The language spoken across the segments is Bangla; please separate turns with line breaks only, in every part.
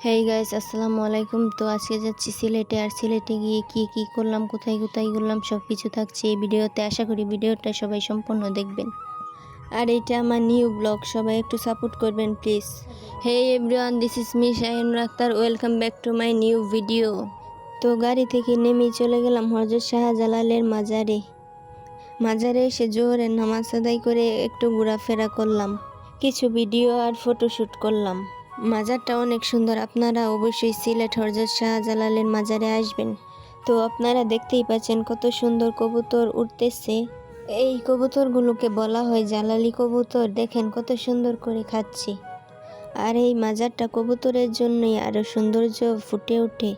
হেই গাইস, আসসালামু আলাইকুম। তো আজকে যাচ্ছি সিলেটে। আর সিলেটে গিয়ে কি করলাম, কোথায় কোথায় ঘুরলাম, সব কিছু থাকছে এই ভিডিওতে। আশা করি ভিডিওটা সবাই সম্পূর্ণ দেখবেন। আর এটা আমার নিউ ব্লগ, সবাই একটু সাপোর্ট করবেন please. Hey everyone, this is me Shahinur Akhtar. Welcome back to my new video. তো গাড়ি থেকে নেমেই চলে গেলাম হযরত শাহজালালের মাজারে। মাজারে এসে জোহরের নামাজ আদায় করে একটু ঘোরাফেরা করলাম, কিছু ভিডিও আর ফটোশ্যুট করলাম। মাজারটা অনেক সুন্দর, আপনারা অবশ্যই সিলেট হযরত শাহজালালের মাজারে আসবেন। তো আপনারা দেখতেই পাচ্ছেন কত সুন্দর কবুতর উঠতেছে। এই কবুতরগুলোকে বলা হয় জালালি কবুতর। দেখেন কত সুন্দর করে খাচ্ছে। আর এই মাজারটা কবুতরের জন্যই আরো সৌন্দর্য ফুটে ওঠে।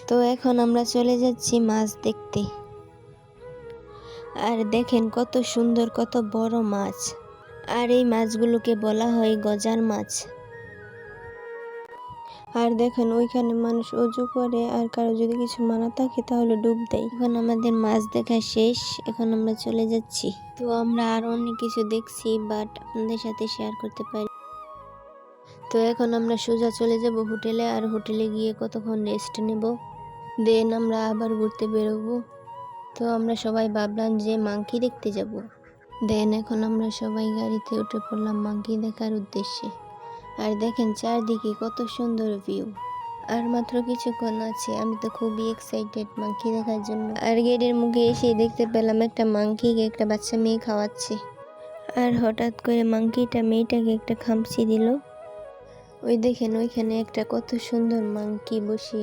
তো এখন আমরা চলে যাচ্ছি মাছ দেখতে। আর দেখেন কত সুন্দর, কত বড় মাছ। আর এই মাছগুলোকে বলা হয় গজার মাছ। আর দেখেন ওইখানে মানুষ অজু করে, আর কারো যদি কিছু মানা থাকে তাহলে ডুব দেয়। এখন আমাদের মাছ দেখা শেষ, এখন আমরা চলে যাচ্ছি। তো আমরা আর অনেক কিছু দেখছি, বাট আপনাদের সাথে শেয়ার করতে পারি। তো এখন আমরা সোজা চলে যাব হোটেলে। আর হোটেলে গিয়ে কতক্ষণ রেস্ট নেব, দেন আমরা আবার ঘুরতে বেরোবো। তো আমরা সবাই ভাবলাম যে মাংকি দেখতে যাব। দেন এখন আমরা সবাই গাড়িতে উঠে পড়লাম মাংকি দেখার উদ্দেশ্যে। আর দেখেন চারদিকে কত সুন্দর ভিউ। আর মাত্র কিছুক্ষণ আছে, আমি তো খুবই এক্সাইটেড মাংকি দেখার জন্য। আর গেটের মুখে এসে দেখতে পেলাম একটা মাংকিকে একটা বাচ্চা মেয়ে খাওয়াচ্ছে। আর হঠাৎ করে মাংকিটা মেয়েটাকে একটা খামচি দিল। ওই দেখেন ওইখানে একটা কত সুন্দর মাংকি বসে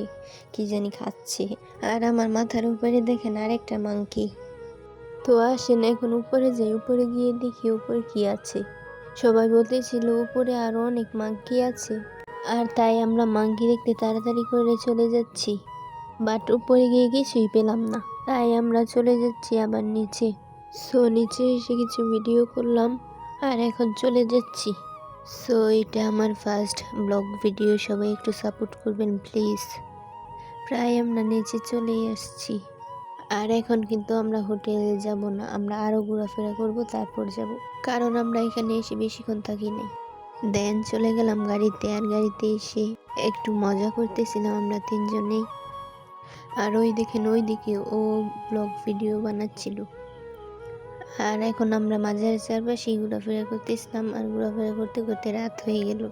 কি জানি খাচ্ছে। আর আমার মাথার উপরে দেখেন আরেকটা মাংকি। তো আসেন এখন উপরে যাই, উপরে গিয়ে দেখি উপরে কি আছে। সবাই বলতেছিল উপরে আরো অনেক মাংকি আছে। আর তাই আমরা মাংকি দেখতে তাড়াতাড়ি করে চলে যাচ্ছি, বাট উপরে গিয়ে কিছুই পেলাম না। তাই আমরা চলে যাচ্ছি আবার নিচে। সো নিচে এসে কিছু ভিডিও করলাম, আর এখন চলে যাচ্ছি। সো এটা আমার ফার্স্ট ব্লগ ভিডিও, সবাই একটু সাপোর্ট করবেন প্লিজ। প্রায় আমরা নিচে চলেই আসছি। আর এখন কিন্তু আমরা হোটেলে যাব না, আমরা আরো ঘোরাফেরা করব, তারপর যাব, কারণ আমরা এখানে এসে বেশিক্ষণ থাকি নাই। দেন চলে গেলাম গাড়িতে। আর গাড়িতে এসে একটু মজা করতেছিলাম আমরা তিনজনেই। আর ওই দেখেন ওইদিকে ও ব্লগ ভিডিও বানাচ্ছিল। আর এখন আমরা মাজারের চারপাশে ঘোরাফেরা করতেছিলাম। আর ঘোরাফেরা করতে করতে রাত হয়ে গেল।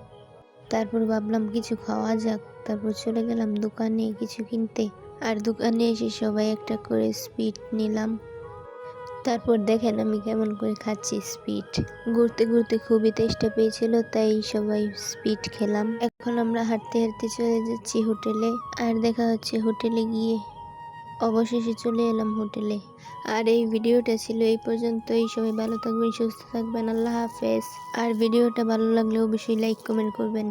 তারপর ভাবলাম কিছু খাওয়া যাক, তারপর চলে গেলাম দোকানে কিছু কিনতে। আর দোকানে এসে সবাই একটা করে স্পিড নিলাম। তারপর দেখেন আমি কেমন করে খাচ্ছি স্পিড। ঘুরতে ঘুরতে খুবই তেষ্টা পেয়েছিল, তাই সবাই স্পিড খেলাম। এখন আমরা হাঁটতে হাঁটতে চলে যাচ্ছি হোটেলে। আর দেখা হচ্ছে হোটেলে গিয়ে। অবশেষে চলে এলাম হোটেলে। আর এই ভিডিওটা ছিল এই পর্যন্তই। সবাই ভালো থাকবেন, সুস্থ থাকবেন, আল্লাহ হাফেজ। আর ভিডিওটা ভালো লাগলে অবশ্যই লাইক কমেন্ট করবেন।